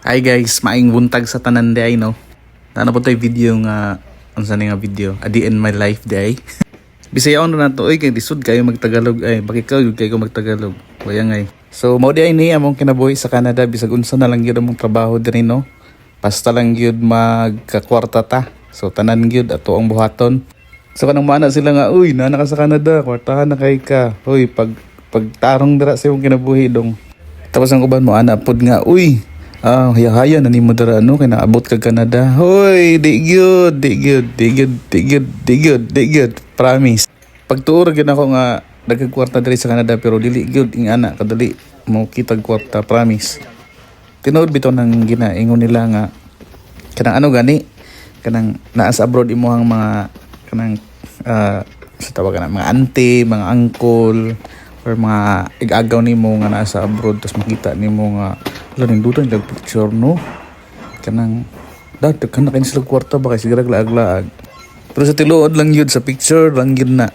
Hi guys, maing buntag sa tanan day no. Nana po tayo video nga unsa ni nga video, Adi in my life day. Bisaya on na to oy kay lisod kayo magtagalog ay bakit kayo magtagalog. Bayang ay. So mao di ay ni among kinabuhi sa Canada bisag unsa na lang gyud among trabaho diri no. Basta lang gyud magkakwarta ta. So tanan gyud ato ang buhaton. So kanang mana sila nga uy na ka sa Canada, kwartahan na kay ka. Uy pagtarong dira sa imong kinabuhi dong. Tapos ang uban mo ana pod nga uy haya-haya na ni mo dara ano kay naabot ka Canada. Hoy, di good. Promise. Pagtuor gyud ako nga nagkakwarta diri sa Canada pero dili gyud ing ana kadali mo kitag kwarta, promise. Tinuod bitaw nang ginaingon nila nga kanang ano gani kanang naa sa abroad imuhang mga kanang sa tawag na mga auntie, mga uncle or mga igagaw nimo nga nasa abroad tapos makita nimo nga laning dutan lag picture no kanang dati kana kain sila kwarta ba kay sigara laag-laag pero sa tiluod lang yun sa picture lang yun na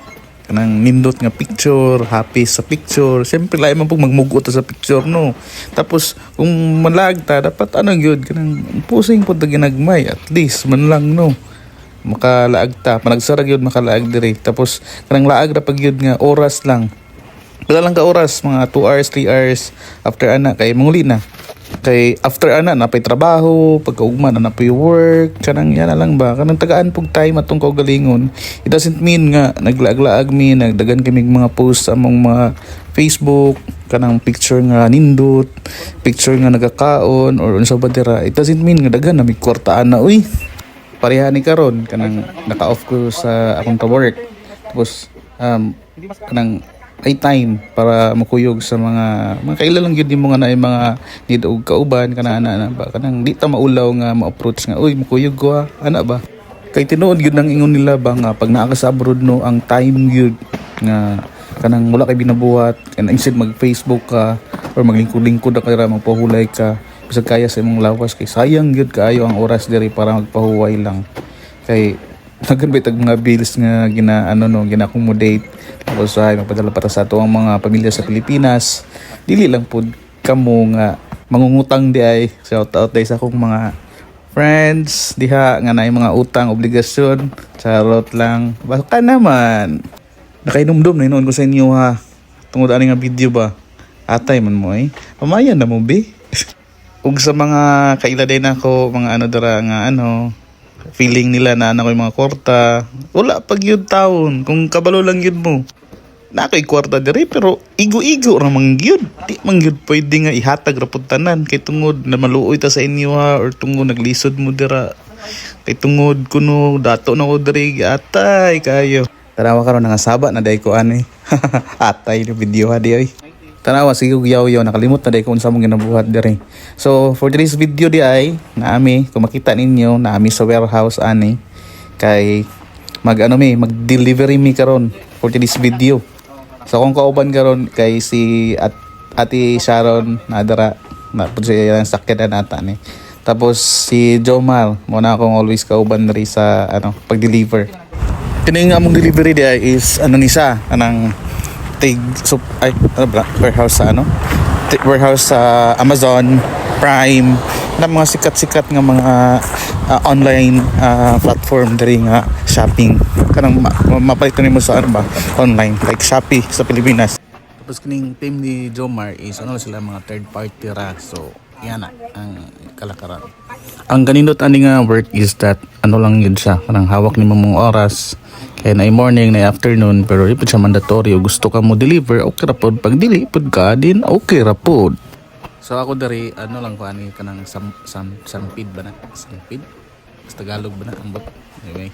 kanang nindot nga picture happy sa picture syempre lain man pug magmugot sa picture no tapos kung malag ta dapat ano yun kanang pusing pud ginagmay at least man lang no makalaag ta panagsara yun makalaag diri tapos kanang laag ra pag yun nga oras lang wala lang ka oras, mga 2 hours, 3 hours after ana kay manguli na. Kay after ana napay trabaho, pagkaugma na napay work, kanang yan na lang ba? Kanang tagaan pug time atong kaugalingon. It doesn't mean nga naglaag-laag mi, nagdagan kami mga post among mga Facebook, kanang picture nga nindot, picture nga nagakaon or unsa ba dira. It doesn't mean nga daghan na may kwartaan na uy. Pareha ni karon kanang naka-off ko sa akong work. Tapos kanang ay time para makuyog sa mga kailan lang yun yung mga naay mga need og kauban kana ana ba kanang di ta maulaw nga ma-approach nga uy makuyog ko ana ba kay tinuod gyud nang ingon nila ba nga pag naa ka sa abroad no ang time gyud nga kanang wala kay binabuhat and instead mag Facebook ka or maglingkod-lingkod ka ra magpahulay ka bisag kaya sa imong lawas kay sayang gyud kaayo ang oras diri para magpahuway lang kay nagan bitag mga bills nga gina-accommodate tapos ay magpadala pa ta sa ato ang mga pamilya sa Pilipinas dili lang pud kamo nga mangungutang di ay shout out day sa akong mga friends diha nga naay mga utang obligasyon charot lang baka naman nakainomdom na noon ko sa inyo ha tungod ani nga video ba atay man mo pamayan na mo be ug sa mga kailaday nako mga ano dara nga feeling nila na anak ko yung mga kwarta wala pag yun taon kung kabalo lang yun mo na ako'y kwarta diri pero igo-igo ra mangyud di mangyud pwede nga ihatag ra pud tanan kay tungod na maluoy ta sa inyo ha or tungod naglisod mo dira kay tungod kuno dato na ko diri atay kayo tanawa karon nga saba na day ko ani atay ni video ha di oy tanawa sige yaw nakalimot na day ko unsa mong ginabuhat diri so for today's video di ay naami kung makita ninyo naami sa warehouse ani kay mag-delivery mi karon for today's video so kung kauban karon kay si Ate Sharon nadara na pud siya yung sakyan na nata ni tapos si Jomar mo na akong always kauban diri sa pag-deliver kini nga among delivery di ay is ni sa anang warehouse sa warehouse sa Amazon Prime na mga sikat-sikat nga mga online platform diri nga shopping kanang mapalitan nimo sa online like Shopee sa Pilipinas tapos kining team ni Jomar is sila mga third party ra so yan na ang kalakaran ang ganindot ani nga work is that lang yun siya kanang hawak nimo mong oras kaya na morning na afternoon pero di pa siya mandatory o gusto ka mo deliver okay ra pod pag dili pod ka din okay ra pod so ako dari lang ko ani kanang sampid ba na sampid sa Tagalog ba na ang anyway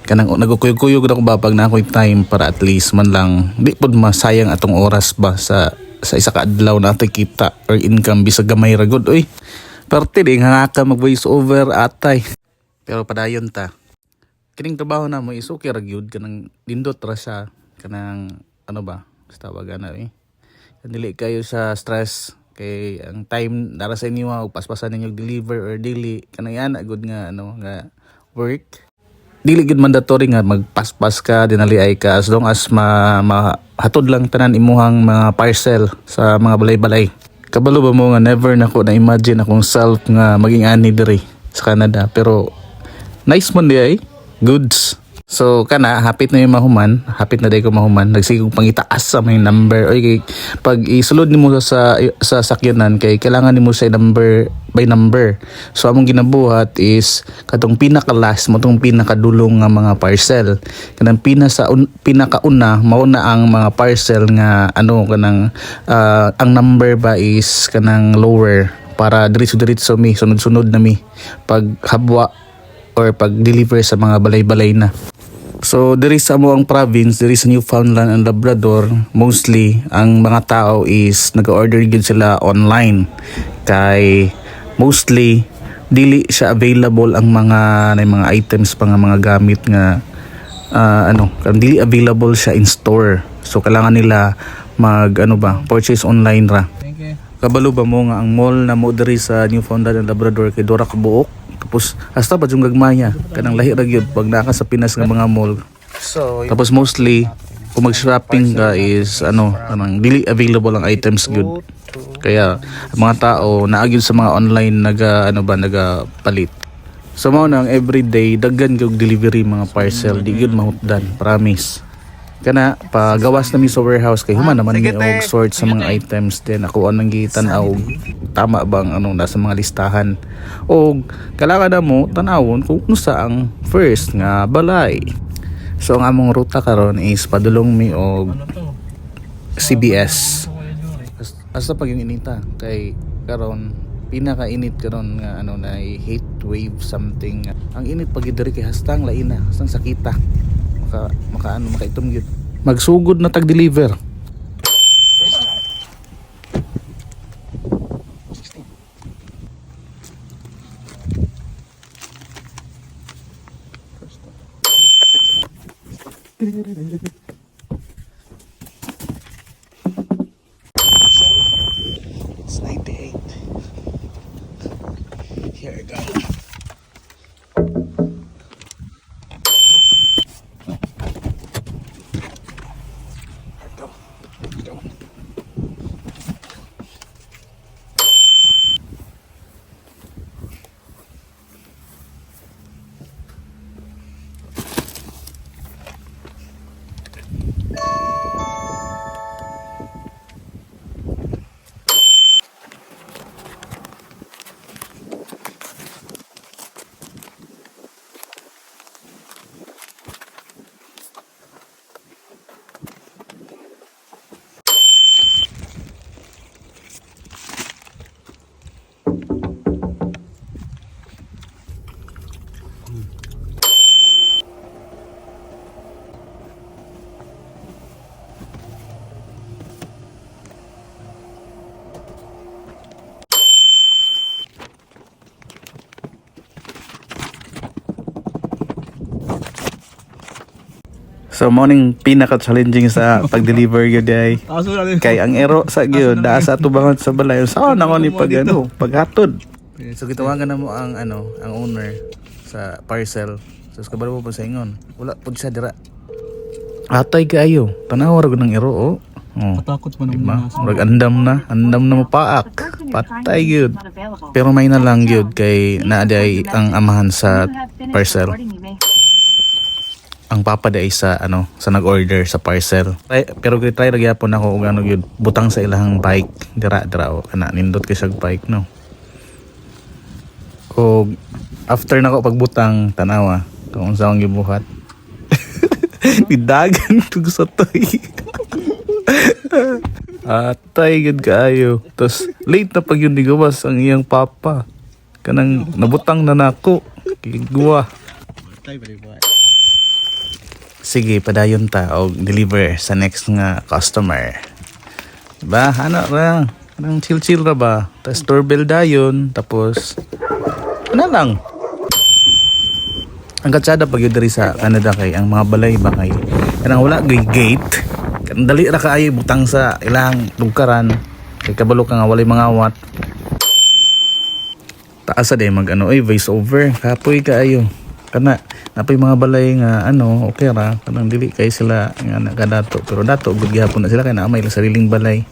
kanang nagkuyog-kuyog na ko ba pag na ako'y time para at least man lang di pod masayang atong oras ba sa isa ka adlaw na atay kita or income bisag gamay ra gud oy parte di nga ka mag voice over atay pero padayon ta kining trabaho na mo is okay ra gyud kanang dindot ra siya kanang basta tawag dili kayo sa stress kay ang time dara sa inyo ug paspasan ninyo deliver or dili kanang yan good nga nga work dili gud mandatory nga magpaspas ka dinaliay ka as long as mahatod lang tanan imuhang mga parcel sa mga balay-balay Kabalo ba mo nga never nako na imagine akong self nga maging ani diri sa Canada, pero nice man di ay goods. So kana hapit na yung mahuman, hapit na day ko mahuman, nagsigog pangitaas sa may number. Oy kay pag isulod nimo sa sakyanan kay kailangan nimo sa number by number. So among ginabuhat is katong pinaka last mo tong pinakadulong nga mga parcel. Kanang pinakauna mao na ang mga parcel nga ano kanang ang number ba is kanang lower para diretso mi sunod-sunod na mi pag habwa or pag deliver sa mga balay-balay na. So diri sa amoang province, diri sa Newfoundland and Labrador, mostly ang mga tao is nag-order gyud sila online. Kay mostly dili siya available ang mga items mga gamit nga dili available siya in store. So kailangan nila purchase online ra. Kabalo ba mo nga ang mall na mo diri sa Newfoundland and Labrador kay dura ka buok? Tapos hasta pa yung gagmaya kanang lahi ra gyud pag naka sa Pinas nga mga mall. So tapos mostly kung mag-shopping ka is kanang dili available ang items good. Kaya ang mga tao naagid sa mga online nagapalit. So mao nang everyday daghan gyud delivery mga parcel di gyud mahutdan, promise. Kana pagawas nami sa warehouse kay human naman ni og sort sa mga items din ako anang gitan-aw tama bang nasa mga listahan og kailangan na mo tan-awon kung unsa ang first nga balay. So ang among ruta karon is padulong mi og CBS hasta pag yung inita kay karon pinaka-init karon nga na heat wave something. Ang init pag diri kay hastang laina hastang sakita makaitom gyud magsugod na tag-deliver. It's 98. Here we go. So morning pinaka-challenging sa pag-deliver gyud ay kay ang ero sa gyud daa sa atubangan sa balay. Sao na ko ni paghatod. So gitawagan na mo ang owner sa parcel. So kabalo mo pa sa ingon. Wala pud siya dira. Atay kaayo. Tanaw ra gud ng ero oh. Patakot pa naman Murag andam na mapaak. Patay gyud. Pero may na lang gyud kay naaday ang amahan sa parcel. Ang papa day sa sa nag-order sa parcel. Pero try ra gyapon ako og gyud butang sa ilahang bike dira o kana nindot kay sag bike no. Og after nako pagbutang tanawa kung unsa ang gibuhat. Bidagan tug sa toy. Atay gud kaayo. Tos late na pag yun digawas ang iyang papa. Kanang nabutang na nako. Kigwa. Sige, padayon ta og deliver sa next nga customer. Diba? Ra? Anong chill ra ba? Tapos doorbell dayon. Tapos, lang. Ang katsada pag yun diri sa Canada kay, ang mga balay ba kay, kanang wala gate. Kanang dali ra kaayo butang sa ilang lugkaran. Kay kabalo ka nga walay mga awat. Taas sa day voice over. Kapoy kaayo. Kana napay mga balay nga okay ra kanang dili kay sila nga nakadato pero dato gud gyapon na sila kay naamay sariling balay.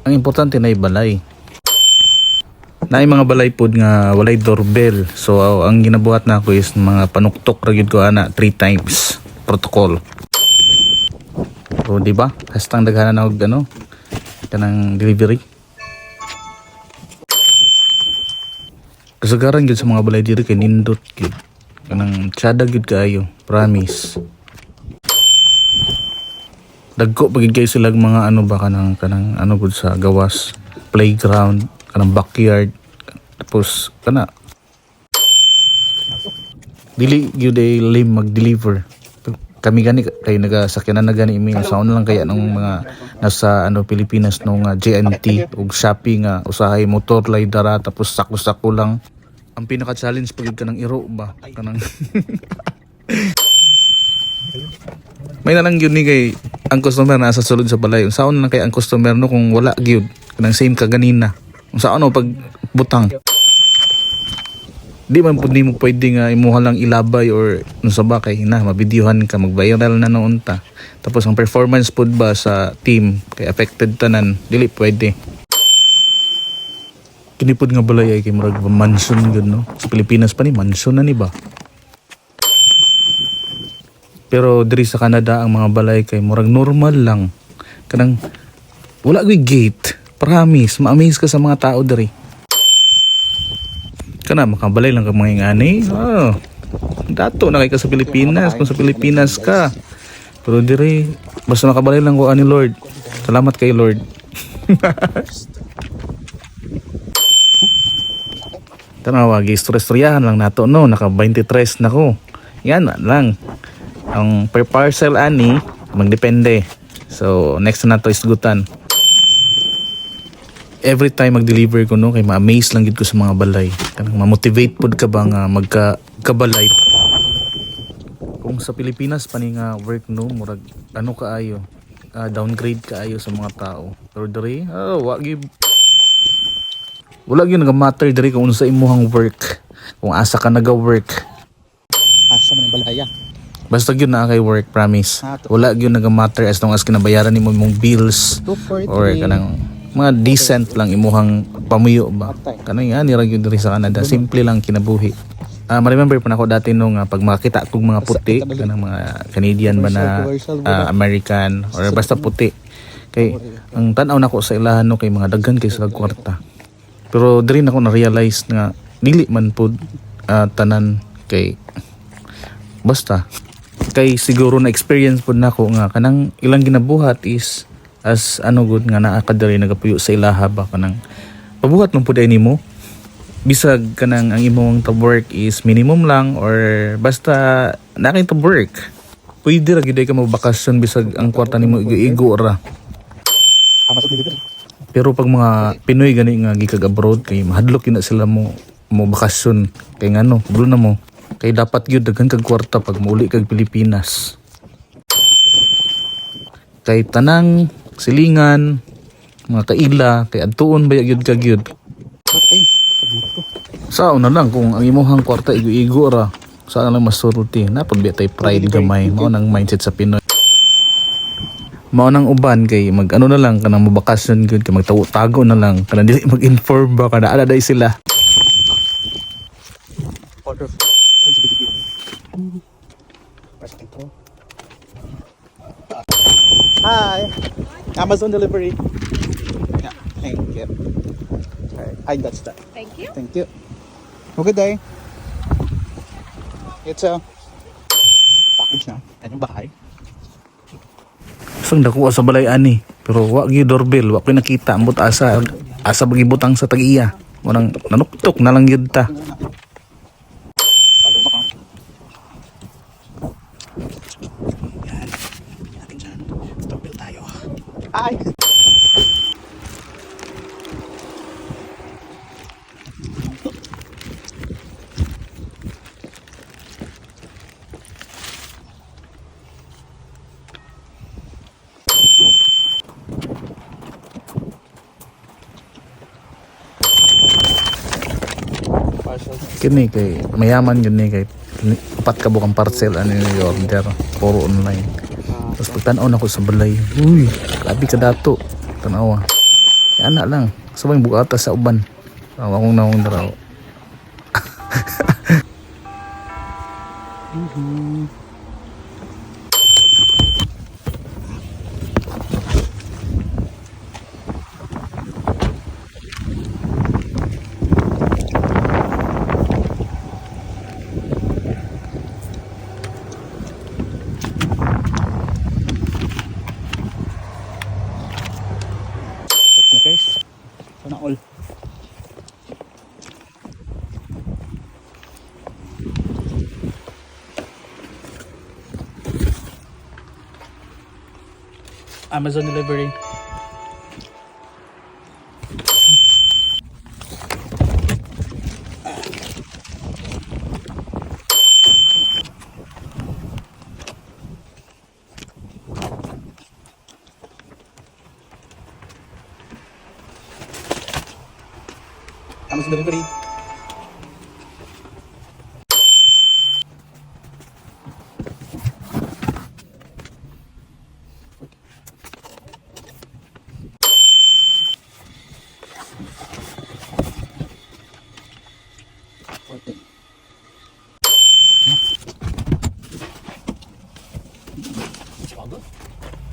Ang importante na balay Na mga balay pod nga walay doorbell. So ang ginabuhat na ako is mga panuktok ra gyud ko ana 3 times protocol. So di ba? Hastang daghanan na og ano kanang delivery. Kasagaran gyud sa mga balay diri kay nindot gyud. Kanang tsada gyud kaayo, promise. Dagko pagid kay sila mga ano ba kanang ano gud sa gawas, playground, kanang backyard. Tapos kana dili gyud ay lame mag-deliver. Kami gani kay nagasakyanan na gani mi sa lang kaya nung mga nasa ano Pilipinas nung JNT ug Shopee nga usahay motor lay dara tapos sako-sako lang. Ang pinaka-challenge pagid kanang iro ba kanang may nalang gyud ni kay ang customer nasa sulod sa balay. Unsaon lang kay ang customer no kung wala gyud kanang same ka ganina. Unsaon no pag butang. Di man pud nimo pwede nga imuha lang ilabay or unsa ba kay na mabidyohan ka mag-viral na noon ta. Tapos ang performance pud ba sa team kay affected tanan dili pwede. Kini pud nga balay ay kay murag mansion gyud no. Sa Pilipinas pa ni mansion na ni ba. Pero diri sa Canada ang mga balay kay murag normal lang. Kanang wala gyud gate. Promise, ma-amaze ka sa mga tao diri. Kana makabalay lang ka mga ingani. Oh. Dato na kay ka sa Pilipinas kung sa Pilipinas ka. Pero diri basta makabalay lang ko ani Lord. Salamat kay Lord. Tanawa gi-istoryahan lang nato no, naka 23 na ko. Yan lang. Ang per parcel ani magdepende. So next na to isgutan. Every time mag-deliver ko no kay ma-amaze lang gid ko sa mga balay. Kanang ma-motivate pud ka ba nga magkabalay. Kung sa Pilipinas pa ni nga work no murag ano kaayo, downgrade kaayo sa mga tao. Pero diri wala gyud nag-matter diri kung unsa imuhang work. Kung asa ka naga-work. Asa man ang balaya. Basta gyud na kay work, promise. Wala gyud nag-matter as long as kinabayaran nimo imong bills or kanang mga decent lang imuhang pamuyo ba. Kanang yan nira gyud diri sa Canada. Simple lang kinabuhi. Ma-remember pa nako dati nung pag makita kog mga puti kanang mga Canadian ba na American or basta puti. Kay ang tan-aw nako sa ilahan no kay mga daghan kay sa kwarta. Pero diri nako na-realize nga dili man pud tanan kay basta kay siguro na experience pud nako nga kanang ilang ginabuhat is as ano gud nga naa ka diri nagapuyo sa ilaha ba kanang pabuhat man pud ay nimo bisag kanang ang imong work is minimum lang or basta na kay work pwede ra gid ka mo bakasyon bisag ang kwarta nimo igo ra. Pero pag mga Pinoy gani nga gikag abroad kay mahadlok na sila mo bakasyon kay ngano bulo na mo kay dapat gyud daghan kag kwarta pag muuli kag Pilipinas. Kay tanang silingan mga kaila kay adtuon baya gyud kag gyud. Sao na lang kung ang imong kwarta igo-igo ra. Saan lang masulti na pud tay pride gamay mao nang mindset sa Pinoy. Mao nang uban kay mag ano na lang kanang mabakasyon gyud kay magtago-tago na lang kanang dili mag-inform ba kada ala day sila. Hi. Amazon delivery. Yeah, thank you. Alright, that's that. Thank you. Thank you. Have a good day. It's a package na. Anong bahay? Sang dako sa balay ani pero wa gyud doorbell wa ko nakita ambot asa bagibutang sa tag-iya. Wanang nanuktok na lang gyud ta. Hi. Kini kay mayaman yun ni kay upat ka bukang parcel ano ni order puro online. Tapos pagtanaw na ko sa balay, uy, grabe ka dato. Tanawa. Anak lang, sabay bukata sa uban. Akong naong daraw. Check na guys. Sana all. Amazon delivery. Amazon delivery.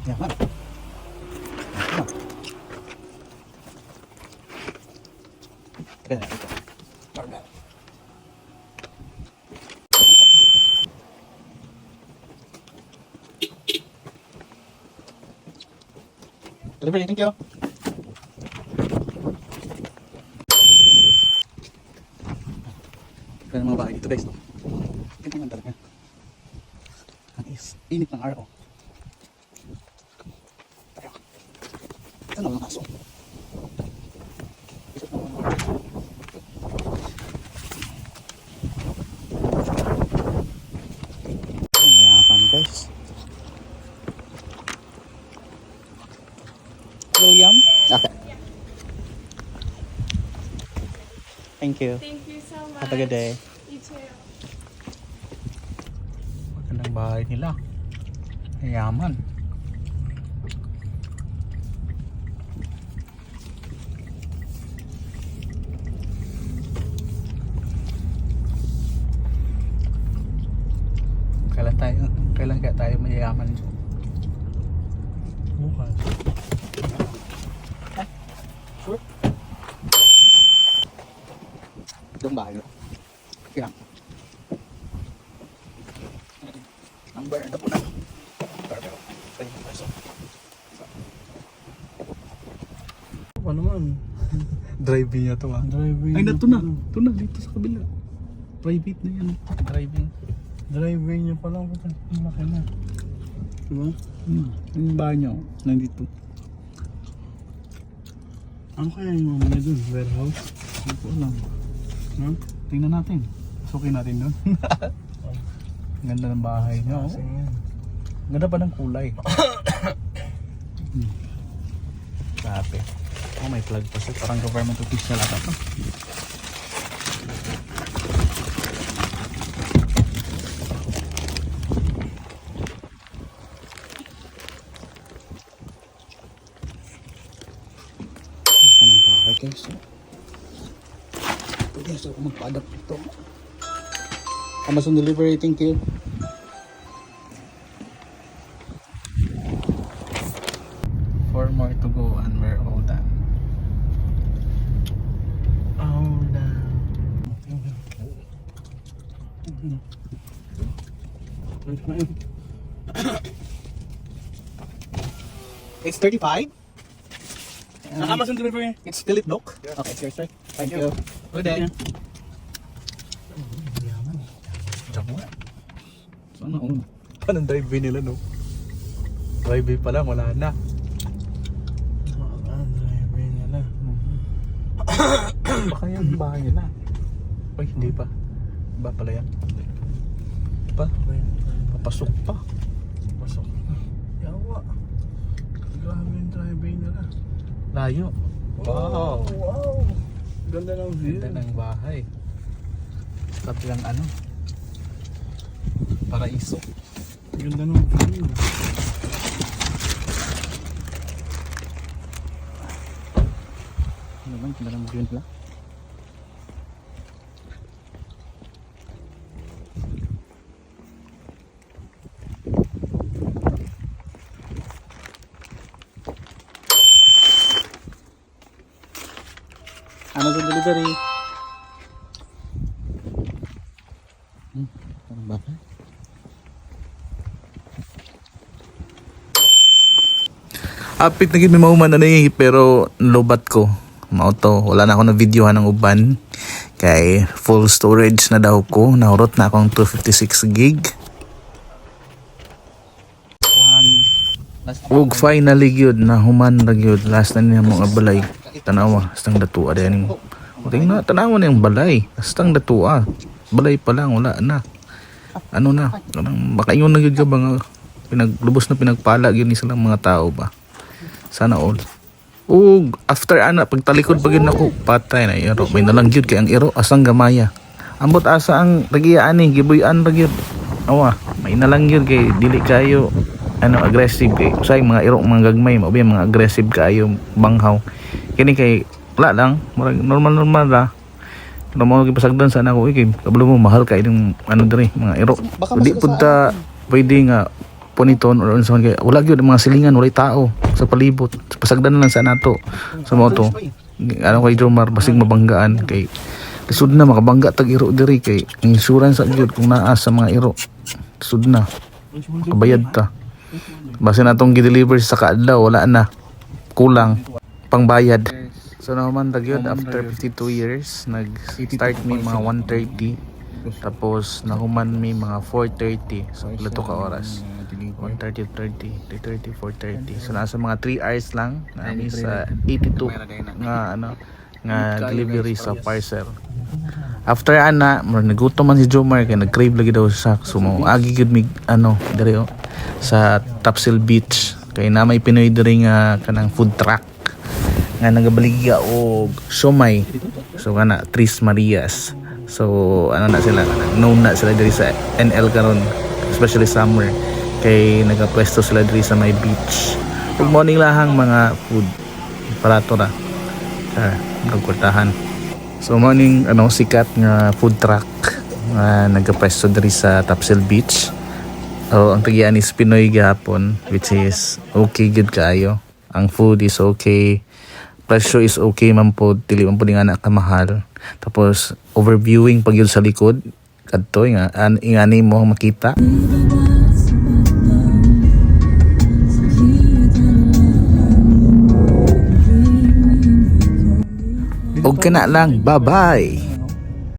Yeah, man. Kaya na ito. Delivery, thank you. Kaya ng mga bahay dito guys. Ito naman talaga. Ang init ng araw. Tayo. Ito na mga aso. Ito na mga aso. Mayapan guys. William? Okay. Thank you. Thank you so much. Have a good day. You too. Magandang bahay nila. Mayaman. Kailan kaya tayo mayayaman? Bukan. Sure. Itong bahay. Kaya. Number na po na. Ano naman? Driving niya to ah. Driving. Ay, na to na dito sa kabila. Private na yan. Driving. Driving niya pa lang. Laki na. Diba? Yung bahay niya, nandito. Ano kaya yung mga dun? Warehouse? Hindi ko alam. Ha? Tingnan natin. Sukin natin doon. Ganda ng bahay niya. Oh. Kasi yan. Ganda pa ng kulay. Sabi. Oh, may plug pa siya. Parang government official ata to. Ito ng bahay guys. Pwede sa ako magpa-adapt ito. Amazon delivery, thank you. Four more to go and we're all done. Oh, na. It's 35. Amazon delivery. It's Philip Doc. Okay, it's yours, right? Thank you. Good day. Yaman. Diyan mo. Sana all. Paano drive-by nila, no? Drive-by pa lang, wala na. Driving nila. Baka yung bahay nila. Uy, hindi pa. Iba pala yan. Pa? Papasok pa. Pasok. Yawa. Grabe yung driving nila. Layo. Wow. Wow. Ganda ng view. Ganda ng bahay. Kabilang ano? Paraiso. Ganda ng view. Ano ba? Ganda ng view nila. diri. Apit na gid may mauman na ni pero lobat ko. Mauto, wala na ako na videohan ng uban. Kay full storage na daw ko. Nahurot na akong 256 gig. Ug finally gyud na human ra gyud last na niya mga balay. Tanawa, astang datua din. Uting na tanawa na yung balay. Astang datua. Balay pa lang wala na. Ano na? Baka ingon na gyud ka ba nga pinaglubos na pinagpala gyud ni silang mga tao ba. Sana all. Ug after ana pagtalikod pa gyud nako patay na iro. May nalang gyud kay ang iro asang gamaya. Ambot asa ang tagiyaan ni gibuy-an ra gyud. Awa, may nalang gyud kay dili kayo ano aggressive kay usay mga iro mga gagmay mo mga aggressive kayo banghaw. Kini kay wala lang, normal ra. Kung mo gipasagdan sa nako kay kabalo mo mahal kay ng ano diri mga iro. Di pud ta pwede nga puniton or unsa man kay wala gyud mga silingan walay tao sa palibot. Pasagdan lang sa nato sa moto. Ano kay Jomar basig mabanggaan kay lisod na makabangga tag iro diri kay insurance gyud kung naa sa mga iro. Lisod na. Kabayad ta. Basta na itong gideliver sa kaadlaw, wala na. Kulang. Pangbayad. So naman dagyod after 52 years, nag-start may mga 1:30. Tapos nahuman may mga 4:30. So lato ka oras. 1:30, 3:30, 4:30. So nasa mga 3 hours lang. Nami sa 82 nga delivery sa parcel. After ana, nagutom man si Jomar kay nag-crave lagi daw sa so mo agi gud mig diri sa Tapsil Beach kay na may Pinoy diri nga kanang food truck nga nagabaligya og siomay. So kana Tris Marias. So na sila known na sila diri sa NL karon especially summer kay nagapwesto sila diri sa may beach. Ug morning lahang mga food para to ra. Nagkurtahan. So morning sikat nga food truck nga nagapwesto diri sa Tapsil Beach. Ang tagian is Pinoy gihapon which is okay good kaayo. Ang food is okay. Presyo is okay man po. Dili man po nga na kamahal. Tapos overviewing pag yun sa likod. Kadto nga ingani mo makita. Og kana lang. Bye-bye.